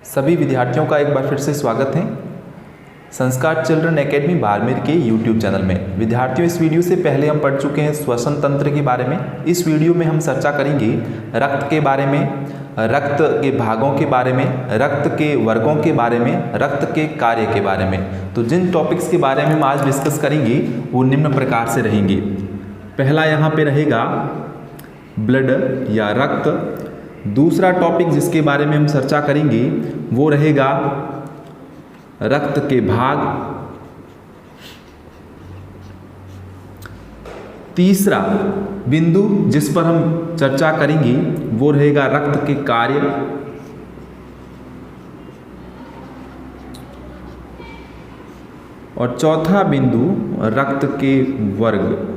सभी विद्यार्थियों का एक बार फिर से स्वागत है संस्कार चिल्ड्रन एकेडमी बाड़मेर के यूट्यूब चैनल में। विद्यार्थियों, इस वीडियो से पहले हम पढ़ चुके हैं श्वसन तंत्र के बारे में। इस वीडियो में हम चर्चा करेंगे रक्त के बारे में, रक्त के भागों के बारे में, रक्त के वर्गों के बारे में, रक्त के कार्य के बारे में। तो जिन टॉपिक्स के बारे में हम आज डिस्कस करेंगे वो निम्न प्रकार से रहेंगे। पहला यहाँ पे रहेगा ब्लड या रक्त। दूसरा टॉपिक जिसके बारे में हम चर्चा करेंगे वो रहेगा रक्त के भाग। तीसरा बिंदु जिस पर हम चर्चा करेंगे वो रहेगा रक्त के कार्य। और चौथा बिंदु रक्त के वर्ग।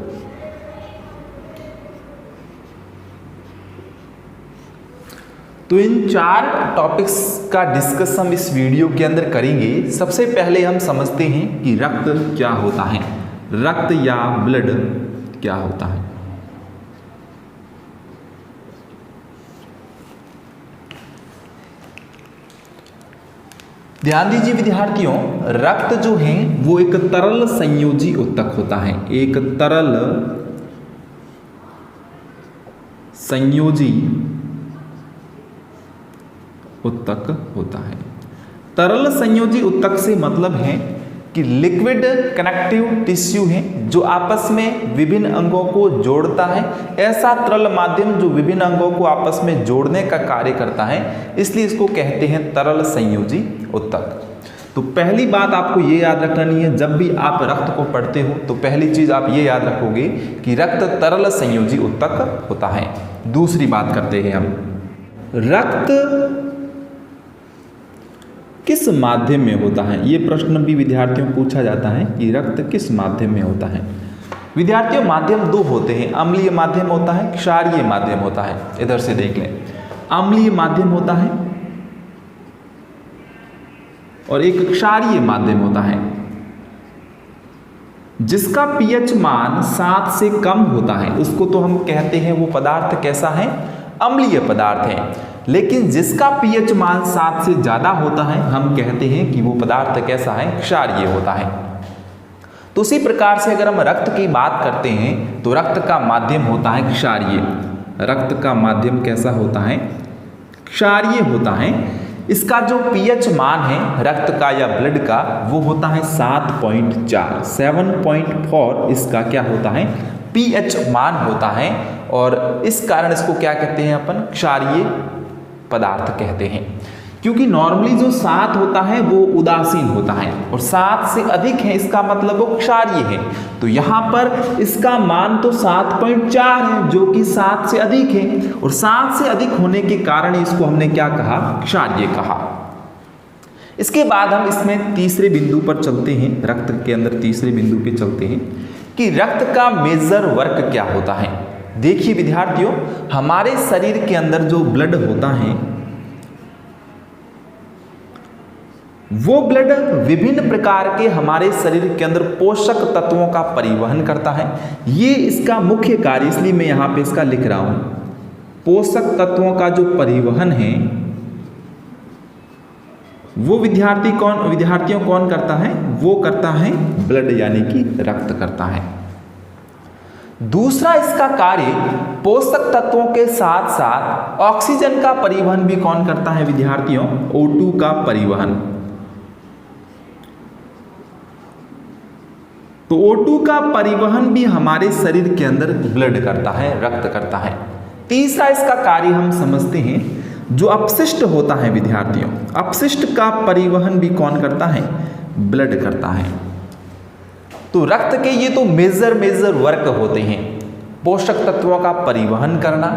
तो इन चार टॉपिक्स का डिस्कस हम इस वीडियो के अंदर करेंगे। सबसे पहले हम समझते हैं कि रक्त क्या होता है, रक्त या ब्लड क्या होता है। ध्यान दीजिए विद्यार्थियों, रक्त जो है वो एक तरल संयोजी उत्तक होता है, एक तरल संयोजी उत्तक होता है। तरल संयोजी उत्तक से मतलब है कि लिक्विड कनेक्टिव टिश्यू है जो आपस में विभिन्न अंगों को जोड़ता है। ऐसा तरल माध्यम जो विभिन्न अंगों को आपस में जोड़ने का कार्य करता है, इसलिए इसको कहते हैं तरल संयोजी उत्तक। तो पहली बात आपको ये याद रखनी है, जब भी आप रक्त को पढ़ते हो तो पहली चीज आप ये याद रखोगे कि रक्त तरल संयोजी उत्तक होता है। दूसरी बात करते हैं हम, रक्त किस माध्यम में होता है। ये प्रश्न भी विद्यार्थियों को पूछा जाता है कि रक्त किस माध्यम में होता है। विद्यार्थियों, माध्यम दो होते हैं, अम्लीय माध्यम होता है, क्षारीय माध्यम होता है। इधर से देख लें, अम्लीय माध्यम होता है और एक क्षारीय माध्यम होता है। जिसका पीएच मान 7 से कम होता है उसको तो हम कहते हैं वो पदार्थ कैसा है, अम्लीय पदार्थ है। लेकिन जिसका पीएच मान 7 से ज्यादा होता है हम कहते हैं कि वो पदार्थ कैसा है, क्षारीय होता है। तो उसी प्रकार से अगर हम रक्त की बात करते हैं तो रक्त का माध्यम होता है क्षारीय। रक्त का माध्यम कैसा होता है, क्षारीय होता है। इसका जो पीएच मान है रक्त का या ब्लड का वो होता है 7.4, 7.4 इसका क्या होता है, पीएच मान होता है। और इस कारण इसको क्या कहते हैं अपन, क्षारीय पदार्थ कहते हैं। क्योंकि नॉर्मली जो 7 होता है वो उदासीन होता है और 7 से अधिक है इसका मतलब वो क्षारीय है। तो यहाँ पर इसका मान तो 7.4 है जो कि 7 से अधिक है, और 7 से अधिक होने के कारण इसको हमने क्या कहा, क्षारीय कहा। इसके बाद हम इसमें तीसरे बिंदु पर चलते हैं, रक्त के अंदर तीसरे बिंदु पे चलते हैं कि रक्त का मेजर वर्क क्या होता है। देखिए विद्यार्थियों, हमारे शरीर के अंदर जो ब्लड होता है वो ब्लड विभिन्न प्रकार के हमारे शरीर के अंदर पोषक तत्वों का परिवहन करता है। ये इसका मुख्य कार्य, इसलिए मैं यहां पे इसका लिख रहा हूं। पोषक तत्वों का जो परिवहन है वो विद्यार्थियों कौन करता है, वो करता है ब्लड यानी कि रक्त करता है। दूसरा इसका कार्य पोषक तत्वों के साथ साथ ऑक्सीजन का परिवहन भी कौन करता है विद्यार्थियों, O2 का परिवहन। तो O2 का परिवहन भी हमारे शरीर के अंदर ब्लड करता है, रक्त करता है। तीसरा इसका कार्य हम समझते हैं जो अपशिष्ट होता है विद्यार्थियों, अपशिष्ट का परिवहन भी कौन करता है, ब्लड करता है। तो रक्त के ये तो मेजर वर्क होते हैं, पोषक तत्वों का परिवहन करना,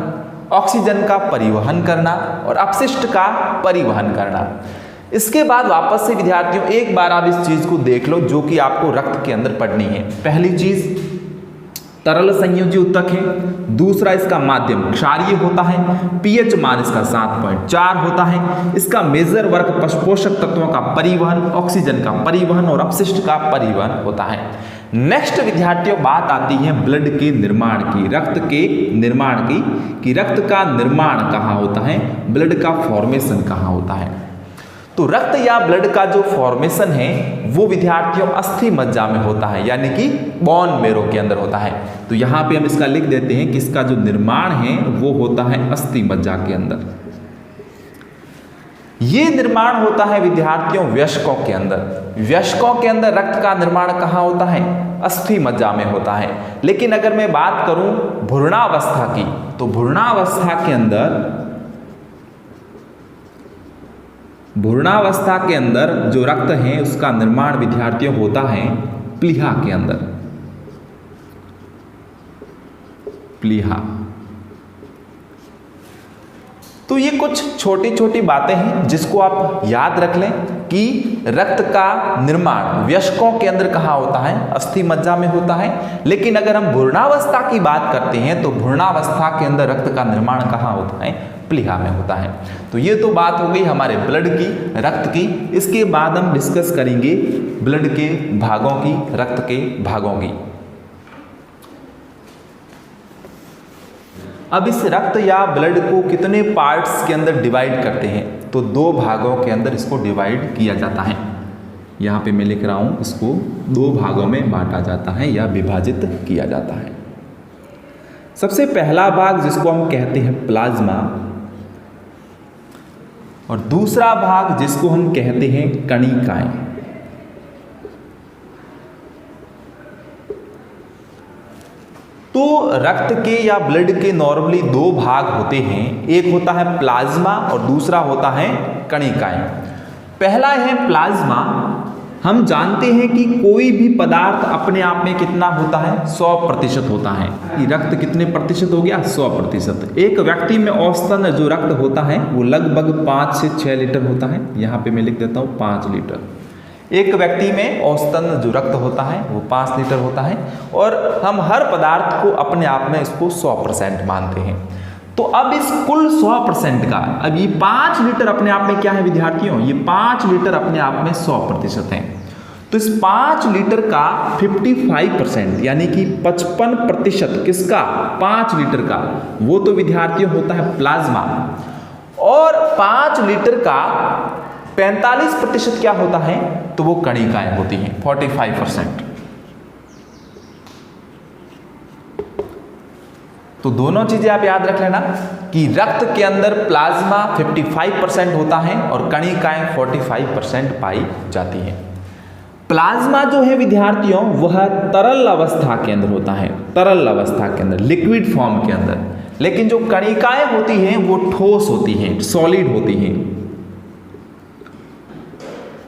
ऑक्सीजन का परिवहन करना और अपशिष्ट का परिवहन करना। इसके बाद वापस से विद्यार्थियों एक बार आप इस चीज को देख लो जो कि आपको रक्त के अंदर पढ़नी है। पहली चीज तरल संयोजी उत्तक है, दूसरा इसका माध्यम क्षारीय होता है, पीएच मान इसका 7.4 होता है, इसका मेजर वर्क पोषक तत्वों का परिवहन, ऑक्सीजन का परिवहन और अपशिष्ट का परिवहन होता है। नेक्स्ट विद्यार्थियों बात आती है ब्लड के निर्माण की, रक्त के निर्माण की, कि रक्त का निर्माण कहाँ होता है, ब्लड का फॉर्मेशन कहाँ होता है। तो रक्त या ब्लड का जो फॉर्मेशन है वो विद्यार्थियों अस्थि मज्जा में होता है, यानी कि बोन मैरो के अंदर होता है। तो यहाँ पे हम इसका लिख देते हैं कि इसका जो निर्माण है वो होता है अस्थि मज्जा के अंदर। ये निर्माण होता है विद्यार्थियों वयस्कों के अंदर। वयस्कों के अंदर रक्त का निर्माण कहाँ होता है? अस्थि मज्जा में होता है। लेकिन अगर मैं बात करूं भ्रूणावस्था की, तो भ्रूणावस्था के अंदर जो रक्त है उसका निर्माण विद्यार्थियों होता है प्लीहा के अंदर। प्लीहा। तो ये कुछ छोटी छोटी बातें हैं जिसको आप याद रख लें कि रक्त का निर्माण वयस्कों के अंदर कहाँ होता है? अस्थि मज्जा में होता है। लेकिन अगर हम भ्रूणावस्था की बात करते हैं तो भ्रूणावस्था के अंदर रक्त का निर्माण कहाँ होता है? प्लीहा में होता है। तो ये तो बात हो गई हमारे ब्लड की, रक्त की। इसके बाद हम डिस्कस करेंगे ब्लड के भागों की, रक्त के भागों की। अब इस रक्त या ब्लड को कितने पार्ट्स के अंदर डिवाइड करते हैं? तो 2 भागों के अंदर इसको डिवाइड किया जाता है। यहाँ पे मैं लिख रहा हूँ, इसको 2 भागों में बांटा जाता है या विभाजित किया जाता है। सबसे पहला भाग जिसको हम कहते हैं प्लाज्मा, और दूसरा भाग जिसको हम कहते हैं कणिकाएं। तो रक्त के या ब्लड के नॉर्मली 2 भाग होते हैं, एक होता है प्लाज्मा और दूसरा होता है कणिकाएं। पहला है प्लाज्मा। हम जानते हैं कि कोई भी पदार्थ अपने आप में कितना होता है? 100% होता है। रक्त कितने प्रतिशत हो गया? 100%। एक व्यक्ति में औसतन जो रक्त होता है वो लगभग 5 से 6 लीटर होता है। यहाँ पे मैं लिख देता हूँ 5 लीटर। एक व्यक्ति में औसतन जो रक्त होता है वो 5 लीटर होता है, और हम हर पदार्थ को अपने आप में इसको 100% मानते हैं। तो अब इस कुल 100% का, अब ये 5 लीटर अपने आप में क्या है विद्यार्थियों? ये 5 लीटर अपने आप में 100% है। तो इस 5 लीटर का 55% यानी कि 55% किसका? 5 लीटर का, वो तो विद्यार्थियों होता है प्लाज्मा। और 5 लीटर का 45% क्या होता है? तो वो कणिकाएं होती हैं, 45%। तो दोनों चीजें आप याद रख लेना कि रक्त के अंदर प्लाज्मा 55% होता है और कणिकाएं 45% पाई जाती हैं। प्लाज्मा जो है विद्यार्थियों वह तरल अवस्था के अंदर होता है, तरल अवस्था के अंदर, लिक्विड फॉर्म के अंदर। लेकिन जो कणिकाएं होती हैं वो ठोस होती हैं, सॉलिड होती हैं।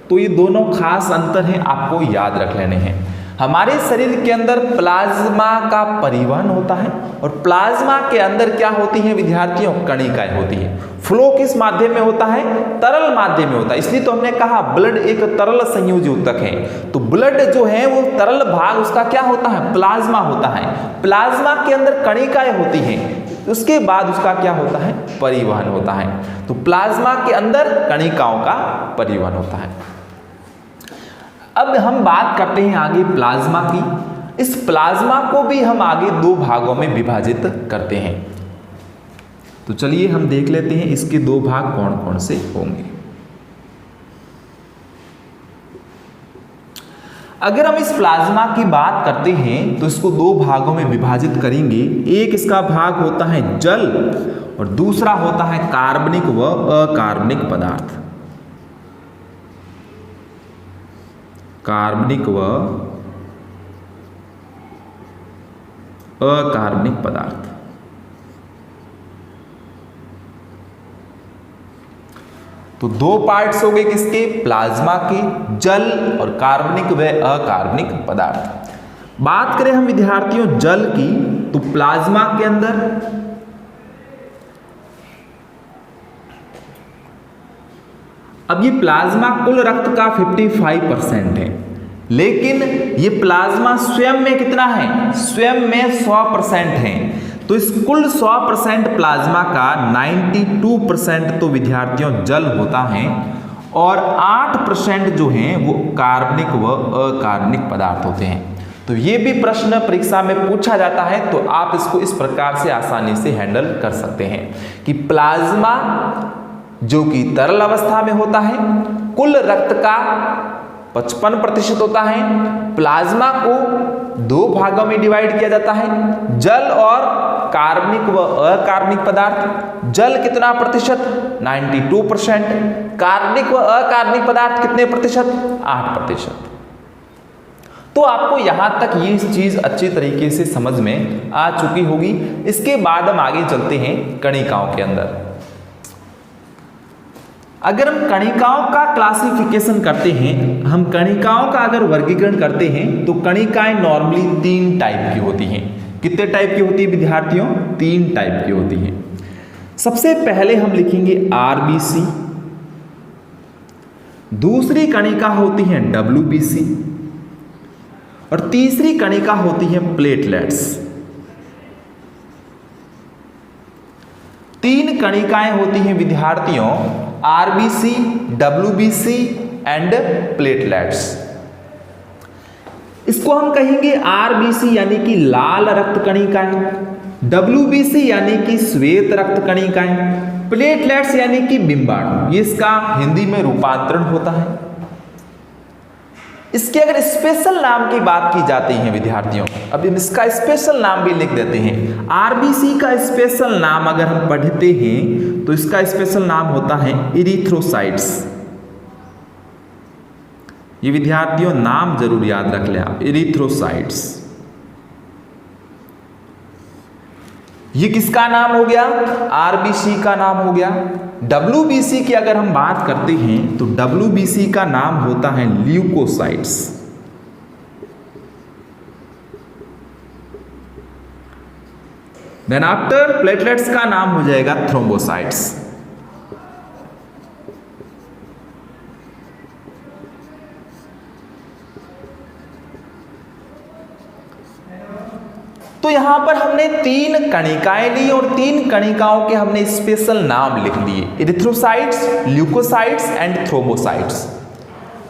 तो ये दोनों खास अंतर हैं, आपको याद रख लेने हैं। हमारे शरीर के अंदर प्लाज्मा का परिवहन होता है और प्लाज्मा के अंदर क्या होती है विद्यार्थियों? कणिकाएं होती है। फ्लो किस माध्यम में होता है? तरल माध्यम में होता है। इसलिए तो हमने कहा ब्लड एक तरल संयोजी ऊतक है। तो ब्लड जो है वो तरल भाग उसका क्या होता है? प्लाज्मा होता है। प्लाज्मा के अंदर कणिकाएं होती हैं, उसके बाद उसका क्या होता है? परिवहन होता है। तो प्लाज्मा के अंदर कणिकाओं का परिवहन होता है। अब हम बात करते हैं आगे प्लाज्मा की। इस प्लाज्मा को भी हम आगे 2 भागों में विभाजित करते हैं। तो चलिए हम देख लेते हैं इसके 2 भाग कौन कौन से होंगे। अगर हम इस प्लाज्मा की बात करते हैं तो इसको 2 भागों में विभाजित करेंगे। एक इसका भाग होता है जल और दूसरा होता है कार्बनिक व अकार्बनिक पदार्थ। कार्बनिक व अकार्बनिक पदार्थ। तो 2 पार्ट्स हो गए किसके? प्लाज्मा के, जल और कार्बनिक व अकार्बनिक पदार्थ। बात करें हम विद्यार्थियों जल की, तो प्लाज्मा के अंदर अब ये प्लाज्मा कुल रक्त का 55% है, लेकिन ये प्लाज्मा स्वयं में कितना है? स्वयं में 100% है। तो इस कुल 100% प्लाज्मा का 92% तो विद्यार्थियों जल होता है और 8% जो हैं वो कार्बनिक व अकार्बनिक पदार्थ होते हैं। तो ये भी प्रश्न परीक्षा में पूछा जाता है, तो आप इसको इस प्रकार से आसानी से हैंडल कर सकते हैं कि प्लाज्मा जो कि तरल अवस्था में होता है कुल रक्त का 55% होता है। प्लाज्मा को 2 भागों में डिवाइड किया जाता है, जल और कार्बनिक व अकार्बनिक पदार्थ। जल कितना प्रतिशत? 92%। कार्बनिक व अकार्बनिक पदार्थ कितने प्रतिशत? 8%। तो आपको यहां तक ये चीज अच्छी तरीके से समझ में आ चुकी होगी। इसके बाद हम आगे चलते हैं कणिकाओं के अंदर। अगर हम कणिकाओं का क्लासिफिकेशन करते हैं, हम कणिकाओं का अगर वर्गीकरण करते हैं, तो कणिकाएं नॉर्मली 3 टाइप की होती हैं। कितने टाइप की होती है विद्यार्थियों? 3 टाइप की होती हैं। सबसे पहले हम लिखेंगे आरबीसी, दूसरी कणिका होती है डब्ल्यूबीसी, और तीसरी कणिका होती है प्लेटलेट्स। 3 कणिकाएं होती हैं विद्यार्थियों, आरबीसी, डब्ल्यूबीसी एंड प्लेटलेट्स। इसको हम कहेंगे आरबीसी यानी कि लाल रक्त कणिकाएं, डब्ल्यूबीसी यानी कि श्वेत रक्त कणिकाएं, प्लेटलेट्स यानी कि बिंबाणु। ये इसका हिंदी में रूपांतरण होता है। इसके अगर स्पेशल नाम की बात की जाती है विद्यार्थियों, अब इसका स्पेशल नाम भी लिख देते हैं। आरबीसी का स्पेशल नाम अगर हम पढ़ते हैं तो इसका स्पेशल नाम होता है इरिथ्रोसाइट्स। ये विद्यार्थियों नाम जरूर याद रख लें आप, इरिथ्रोसाइट्स। ये किसका नाम हो गया? आरबीसी का नाम हो गया। डब्ल्यूबीसी की अगर हम बात करते हैं तो डब्ल्यूबीसी का नाम होता है ल्यूकोसाइट्स। देन आफ्टर प्लेटलेट्स का नाम हो जाएगा थ्रोम्बोसाइट्स। तो यहां पर हमने 3 कणिकाएं ली और 3 कणिकाओं के हमने स्पेशल नाम लिख दिए, इरिथ्रोसाइट्स, ल्यूकोसाइट्स एंड थ्रोम्बोसाइट्स।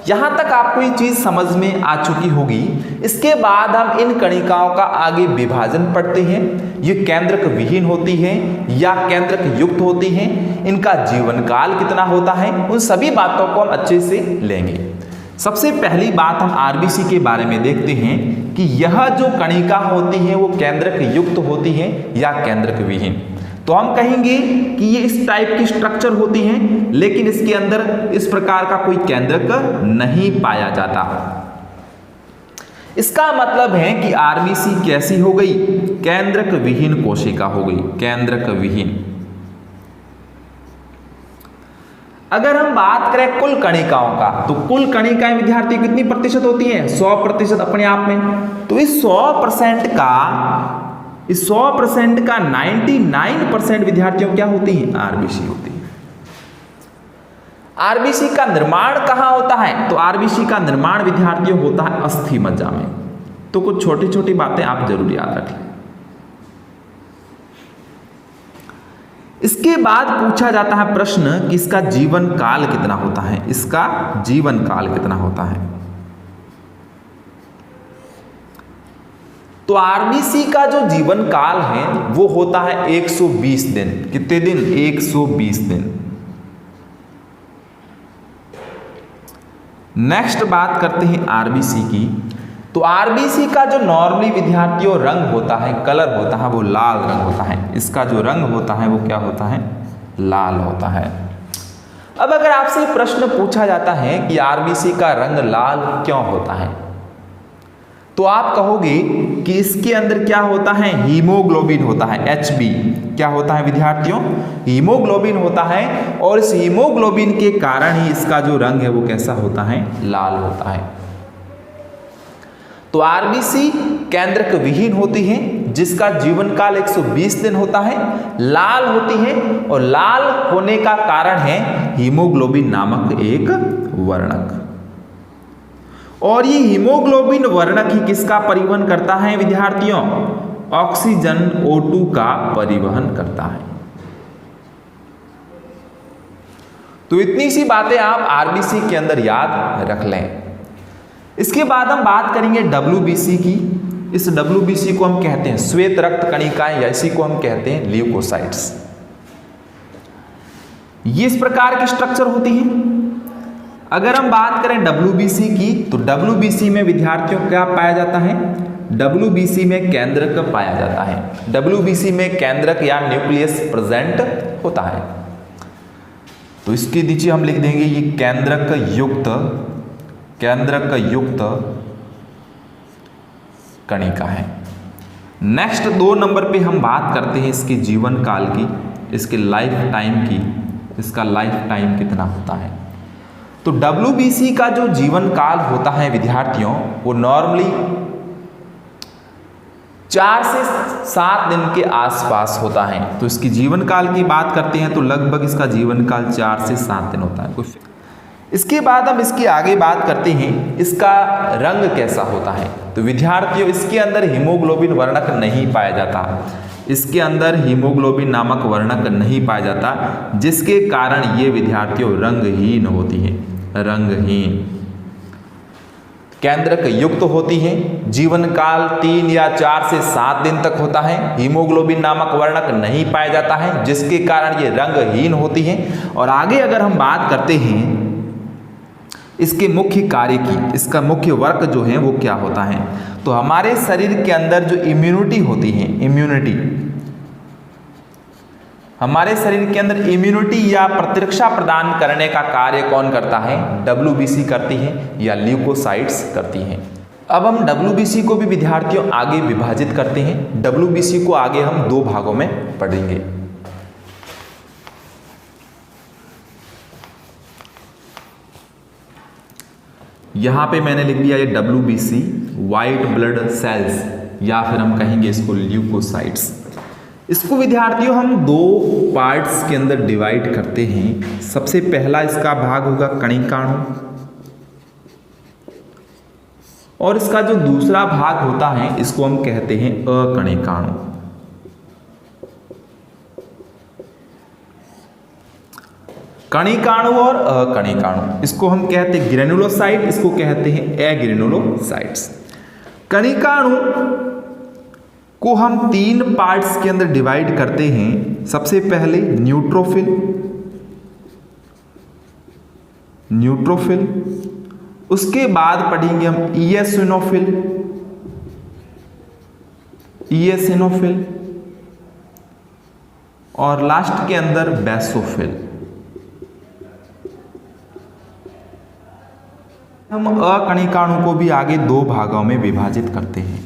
यहां तक आपको ये चीज समझ में आ चुकी होगी। इसके बाद हम इन कणिकाओं का आगे विभाजन पढ़ते हैं। ये केंद्रक विहीन होती हैं या केंद्रक युक्त होती हैं, इनका जीवन काल कितना होता है, उन सभी बातों को हम अच्छे से लेंगे। सबसे पहली बात हम आरबीसी के बारे में देखते हैं कि यह जो कणिका होती है वो केंद्रक युक्त होती है या केंद्रक विहीन। तो हम कहेंगे कि ये इस टाइप की स्ट्रक्चर होती हैं, लेकिन इसके अंदर इस प्रकार का कोई केंद्रक नहीं पाया जाता। इसका मतलब है कि आरबीसी कैसी हो गई? केंद्रक विहीन कोशिका हो गई, केंद्रक विहीन। अगर हम बात करें कुल कणिकाओं का, तो कुल कणिकाएं विद्यार्थी कितनी प्रतिशत होती हैं? 100% अपने आप में। तो इस 100% का 99% विद्यार्थियों क्या होती हैं? आरबीसी होती है। आरबीसी का निर्माण कहां होता है? तो आरबीसी का निर्माण विद्यार्थियों होता है अस्थि मज्जा में। तो कुछ छोटी छोटी बातें आप जरूर याद रखें। इसके बाद पूछा जाता है प्रश्न कि इसका जीवन काल कितना होता है? इसका जीवन काल कितना होता है? तो आरबीसी का जो जीवन काल है वो होता है 120 दिन। कितने दिन? 120 दिन। नेक्स्ट बात करते हैं आरबीसी की। तो आरबीसी का जो नॉर्मली विद्यार्थियों रंग होता है, कलर होता है, वो लाल रंग होता है। इसका जो रंग होता है वो क्या होता है? लाल होता है। अब अगर आपसे प्रश्न पूछा जाता है कि आरबीसी का रंग लाल क्यों होता है, तो आप कहोगे कि इसके अंदर क्या होता है? हीमोग्लोबिन होता है, HB। क्या होता है विद्यार्थियों? हीमोग्लोबिन होता है, और इस हीमोग्लोबिन के कारण ही इसका जो रंग है वो कैसा होता है? लाल होता है। तो आरबीसी केंद्रक विहीन होती है, जिसका जीवन काल 120 दिन होता है, लाल होती है, और लाल होने का कारण है हीमोग्लोबिन नामक एक वर्णक। और ये हीमोग्लोबिन वर्णक ही किसका परिवहन करता है विद्यार्थियों? ऑक्सीजन O2 का परिवहन करता है। तो इतनी सी बातें आप आरबीसी के अंदर याद रख लें। इसके बाद हम बात करेंगे डब्ल्यूबीसी की। इस डब्ल्यूबीसी को हम कहते हैं श्वेत रक्त कणिकाएं, या इसी को हम कहते हैं ल्यूकोसाइट्स। ये इस प्रकार की स्ट्रक्चर होती है। अगर हम बात करें WBC की, तो WBC में विद्यार्थियों क्या पाया जाता है? WBC में केंद्रक पाया जाता है। WBC में केंद्रक या न्यूक्लियस प्रेजेंट होता है। तो इसके नीचे हम लिख देंगे ये केंद्रक युक्त कणिका है। नेक्स्ट 2 नंबर पे हम बात करते हैं इसके जीवन काल की, इसके लाइफ टाइम की। इसका लाइफ टाइम कितना होता है? तो WBC का जो जीवन काल होता है विद्यार्थियों, वो नॉर्मली 4 से 7 दिन के आसपास होता है। तो इसकी जीवन काल की बात करते हैं तो लगभग इसका जीवन काल 4 से 7 दिन होता है। इसके बाद हम इसकी आगे बात करते हैं इसका रंग कैसा होता है। तो विद्यार्थियों, इसके अंदर हीमोग्लोबिन वर्णक नहीं पाया जाता। इसके अंदर हीमोग्लोबिन नामक वर्णक नहीं पाया जाता, जिसके कारण ये विद्यार्थियों रंगहीन होती है। रंगहीन केंद्रक युक्त होती है। जीवन काल 3 या 4 से 7 दिन तक होता है। हीमोग्लोबिन नामक वर्णक नहीं पाया जाता है, जिसके कारण ये रंगहीन होती है। और आगे अगर हम बात करते हैं इसके मुख्य कार्य की, इसका मुख्य वर्क जो है वो क्या होता है, तो हमारे शरीर के अंदर जो इम्यूनिटी होती है, हमारे शरीर के अंदर इम्यूनिटी या प्रतिरक्षा प्रदान करने का कार्य कौन करता है? WBC करती है या ल्यूकोसाइट्स करती हैं। अब हम WBC को भी विद्यार्थियों आगे विभाजित करते हैं। WBC को आगे हम 2 भागों में पढ़ेंगे। यहां पे मैंने लिख दिया ये WBC, व्हाइट ब्लड सेल्स, या फिर हम कहेंगे इसको ल्यूकोसाइट्स। इसको विद्यार्थियों हम 2 पार्ट्स के अंदर डिवाइड करते हैं। सबसे पहला इसका भाग होगा कणिकाणु, और इसका जो दूसरा भाग होता है इसको हम कहते हैं अकणिकाणु। कणिकाणु और अकणिकाणु, इसको हम कहते हैं ग्रेनुलोसाइट, इसको कहते हैं एग्रेनुलोसाइट्स। कणिकाणु को हम 3 पार्ट्स के अंदर डिवाइड करते हैं। सबसे पहले न्यूट्रोफिल, उसके बाद पढ़ेंगे हम इएसिनोफिल, और लास्ट के अंदर बेसोफिल। हम अकणिकाणु को भी आगे 2 भागों में विभाजित करते हैं।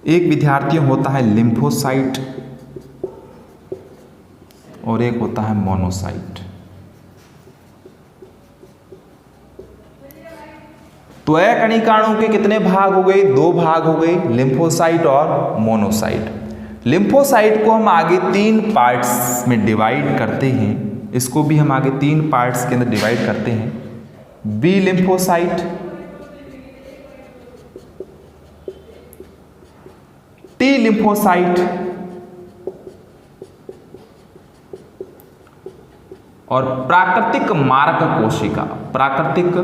एक विद्यार्थी होता है लिम्फोसाइट और एक होता है मोनोसाइट। तो अकणिकाणु के कितने भाग हो गए? 2 भाग हो गए, लिम्फोसाइट और मोनोसाइट। लिम्फोसाइट को हम आगे 3 पार्ट्स में डिवाइड करते हैं। इसको भी हम आगे 3 पार्ट्स के अंदर डिवाइड करते हैं। बी लिम्फोसाइट, टी लिम्फोसाइट और प्राकृतिक मारक कोशिका। प्राकृतिक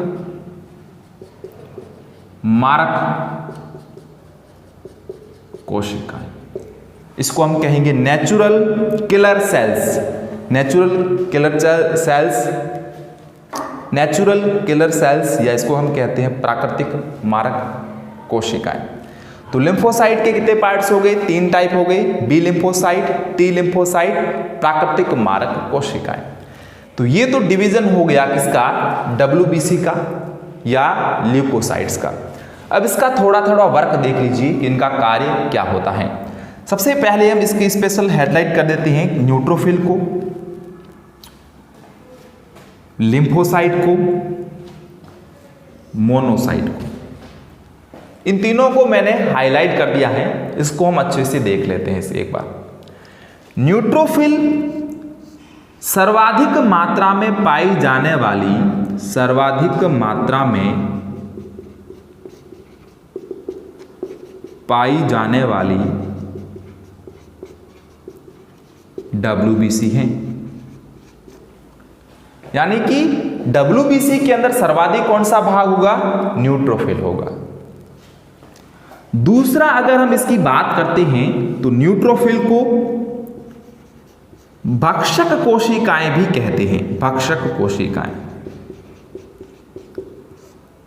मारक कोशिका, इसको हम कहेंगे natural killer cells. Natural killer cells या इसको हम कहते हैं प्राकृतिक मारक कोशिकाएं। तो लिम्फोसाइट के कितने पार्ट्स हो गए? 3 टाइप हो गए, बी लिम्फोसाइट, टी लिम्फोसाइट, प्राकृतिक मारक कोशिकाएं। तो ये तो डिवीजन हो गया किसका? WBC का या ल्यूकोसाइट्स का। अब इसका थोड़ा थोड़ा वर्क देख लीजिए, इनका कार्य क्या होता है। सबसे पहले हम इसकी स्पेशल हेडलाइट कर देते हैं न्यूट्रोफिल को, लिम्फोसाइट को, मोनोसाइट को। इन तीनों को मैंने हाईलाइट कर दिया है, इसको हम अच्छे से देख लेते हैं इसे एक बार। न्यूट्रोफिल सर्वाधिक मात्रा में पाई जाने वाली WBC है। यानी कि WBC के अंदर सर्वाधिक कौन सा भाग होगा? न्यूट्रोफिल होगा। दूसरा अगर हम इसकी बात करते हैं तो न्यूट्रोफिल को भक्षक कोशिकाएं भी कहते हैं। भक्षक कोशिकाएं,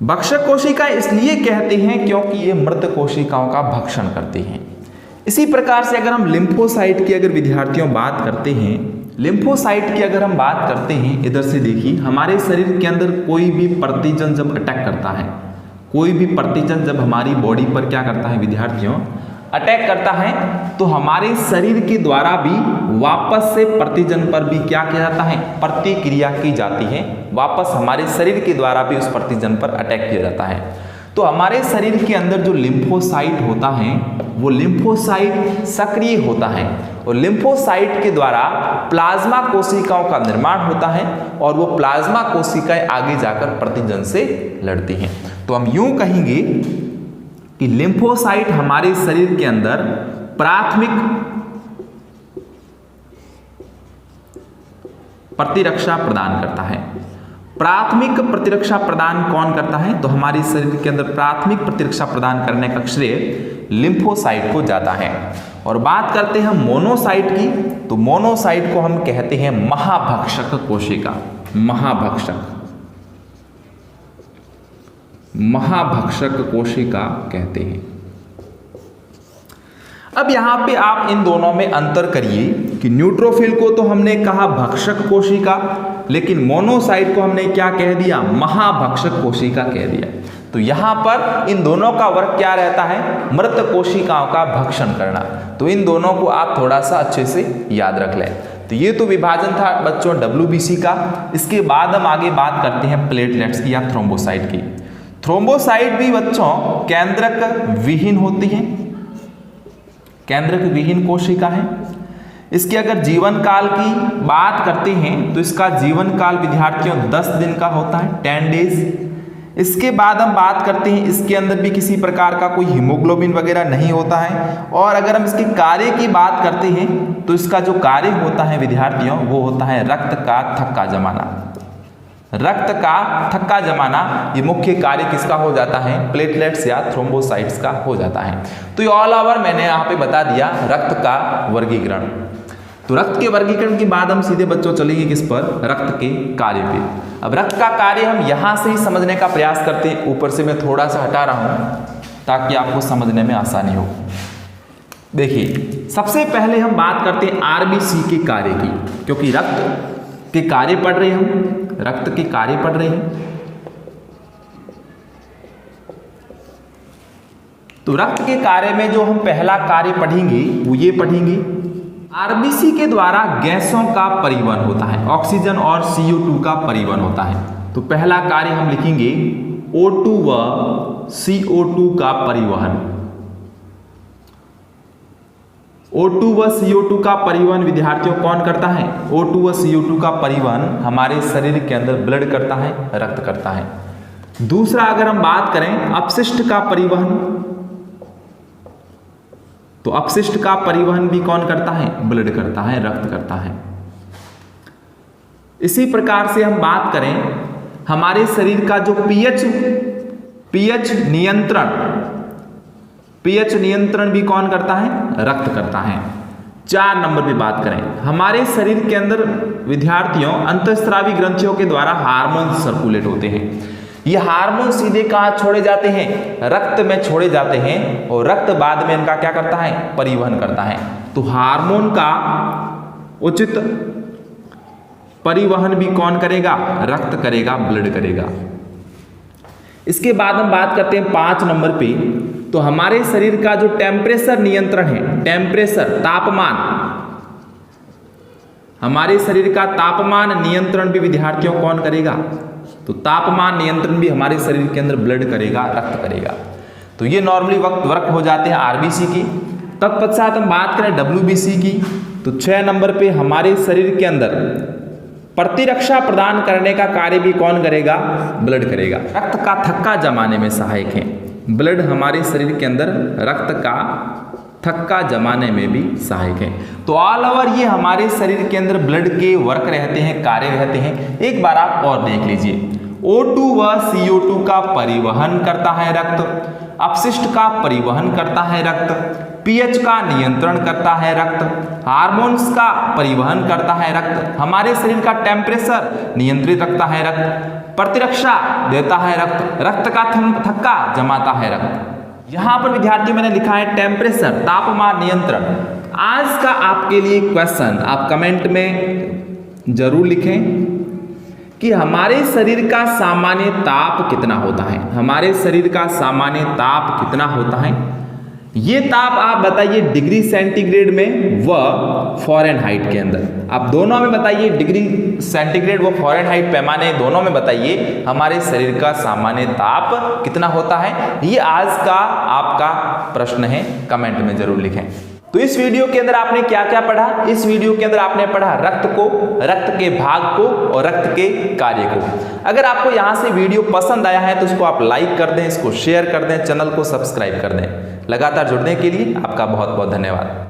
भक्षक कोशिका इसलिए कहते हैं क्योंकि ये मृत कोशिकाओं का भक्षण करते हैं। इसी प्रकार से अगर हम लिम्फोसाइट की अगर विद्यार्थियों बात करते हैं, लिम्फोसाइट की अगर हम बात करते हैं, इधर से देखिए, हमारे शरीर के अंदर कोई भी प्रतिजन जब अटैक करता है, कोई भी प्रतिजन जब हमारी बॉडी पर क्या करता है विद्यार्थियों, अटैक करता है, तो हमारे शरीर के द्वारा भी वापस से प्रतिजन पर भी क्या किया जाता है, प्रतिक्रिया की जाती है। वापस हमारे शरीर के द्वारा भी उस प्रतिजन पर अटैक किया जाता है। तो हमारे शरीर के अंदर जो लिम्फोसाइट होता है वो लिम्फोसाइट सक्रिय होता है और लिम्फोसाइट के द्वारा प्लाज्मा कोशिकाओं का निर्माण होता है और वो प्लाज्मा कोशिकाएं आगे जाकर प्रतिजन से लड़ती हैं। तो हम यूं कहेंगे कि लिम्फोसाइट हमारे शरीर के अंदर प्राथमिक प्रतिरक्षा प्रदान करता है। प्राथमिक प्रतिरक्षा प्रदान कौन करता है? तो हमारे शरीर के अंदर प्राथमिक प्रतिरक्षा प्रदान करने का श्रेय लिम्फोसाइट को जाता है। और बात करते हैं मोनोसाइट की, तो मोनोसाइट को हम कहते हैं महाभक्षक कोशिका। महाभक्षक कोशिका कहते हैं। अब यहां पे आप इन दोनों में अंतर करिए कि न्यूट्रोफिल को तो हमने कहा भक्षक कोशिका, लेकिन मोनोसाइट को हमने क्या कह दिया, महाभक्षक कोशिका कह दिया। तो यहां पर इन दोनों का वर्क क्या रहता है, मृत कोशिकाओं का भक्षण करना। तो इन दोनों को आप थोड़ा सा अच्छे से याद रख लें। तो ये तो विभाजन था बच्चों WBC का। इसके बाद हम आगे बात करते हैं प्लेटलेट्स की या थ्रोम्बोसाइट की। थ्रोम्बोसाइट भी बच्चों केंद्रक विहीन होती है, केंद्रक विहीन कोशिका है। इसके अगर जीवन काल की बात करते हैं तो इसका जीवन काल विद्यार्थियों 10 दिन का होता है, 10 डेज। इसके बाद हम बात करते हैं, इसके अंदर भी किसी प्रकार का कोई हीमोग्लोबिन वगैरह नहीं होता है। और अगर हम इसके कार्य की बात करते हैं तो इसका जो कार्य होता है विद्यार्थियों वो होता है रक्त का थक्का जमाना। रक्त का थक्का जमाना ये मुख्य कार्य किसका हो जाता है, प्लेटलेट्स या थ्रोम्बोसाइट्स का हो जाता है। तो ये ऑल ओवर मैंने यहाँ पे बता दिया रक्त का वर्गीकरण। तो रक्त के वर्गीकरण के बाद हम सीधे बच्चों चलेंगे किस पर, रक्त के कार्य पे। अब रक्त का कार्य हम यहाँ से ही समझने का प्रयास करते हैं, ऊपर से मैं थोड़ा सा हटा रहा हूँ ताकि आपको समझने में आसानी हो। देखिए सबसे पहले हम बात करते हैं RBC के कार्य की, क्योंकि रक्त के कार्य पढ़ रहे हैं हम, रक्त के कार्य पढ़ रहे हैं। तो रक्त के कार्य में जो हम पहला कार्य पढ़ेंगे वो ये पढ़ेंगे, RBC के द्वारा गैसों का परिवहन होता है, ऑक्सीजन और CO2 का परिवहन होता है। तो पहला कार्य हम लिखेंगे O2 व CO2 का परिवहन। O2 व CO2 का परिवहन विद्यार्थियों कौन करता है, O2 व CO2 का परिवहन हमारे शरीर के अंदर ब्लड करता है, रक्त करता है। दूसरा अगर हम बात करें अपशिष्ट का परिवहन, तो अपशिष्ट का परिवहन भी कौन करता है, ब्लड करता है, रक्त करता है। इसी प्रकार से हम बात करें हमारे शरीर का जो पीएच नियंत्रण भी कौन करता है, रक्त करता है। 4 नंबर पे बात करें, हमारे शरीर के अंदर विद्यार्थियों अंतःस्रावी ग्रंथियों के द्वारा हार्मोन सर्कुलेट होते हैं। ये हार्मोन सीधे कहाँ छोड़े जाते हैं, रक्त में छोड़े जाते हैं और रक्त बाद में इनका क्या करता है, परिवहन करता है। तो हार्मोन का उचित परिवहन भी कौन करेगा, रक्त करेगा, ब्लड करेगा। इसके बाद हम बात करते हैं 5 नंबर पे, तो हमारे शरीर का जो टेम्परेचर नियंत्रण है, टेम्परेचर तापमान, हमारे शरीर का तापमान नियंत्रण भी विद्यार्थियों कौन करेगा, तो तापमान नियंत्रण भी हमारे शरीर के अंदर ब्लड करेगा, रक्त करेगा। तो ये नॉर्मली वर्क हो जाते हैं RBC की। तत्पश्चात हम बात करें WBC की, तो 6 नंबर पे हमारे शरीर के अंदर प्रतिरक्षा प्रदान करने का कार्य भी कौन करेगा, ब्लड करेगा। रक्त का थक्का जमाने में सहायक है ब्लड, हमारे शरीर के अंदर रक्त का थक्का जमाने में भी सहायक है। तो ऑल ओवर ये हमारे शरीर के अंदर ब्लड के वर्क रहते हैं, कार्य रहते हैं। एक बार आप और देख लीजिए, O2 व CO2 का परिवहन करता है रक्त, अपशिष्ट का परिवहन करता है रक्त, pH का नियंत्रण करता है रक्त, हार्मोन्स का परिवहन करता है रक्त, हमारे शरीर का टेम्परेचर नियंत्रित रखता है रक्त, प्रतिरक्षा देता है रक्त, रक्त का थक्का जमाता है रक्त। यहां पर विद्यार्थी मैंने लिखा है टेम्परेचर, तापमान नियंत्रण। आज का आपके लिए क्वेश्चन आप कमेंट में जरूर लिखें कि हमारे शरीर का सामान्य ताप कितना होता है। हमारे शरीर का सामान्य ताप कितना होता है, ये ताप आप बताइए डिग्री सेंटीग्रेड में व फ़ारेनहाइट के अंदर। आप दोनों में बताइए, डिग्री सेंटीग्रेड व फ़ारेनहाइट पैमाने दोनों में बताइए हमारे शरीर का सामान्य ताप कितना होता है। ये आज का आपका प्रश्न है, कमेंट में जरूर लिखें। तो इस वीडियो के अंदर आपने क्या क्या पढ़ा? इस वीडियो के अंदर आपने पढ़ा रक्त को, रक्त के भाग को और रक्त के कार्य को। अगर आपको यहां से वीडियो पसंद आया है तो इसको आप लाइक कर दें, इसको शेयर कर दें, चैनल को सब्सक्राइब कर दें। लगातार जुड़ने के लिए आपका बहुत बहुत धन्यवाद।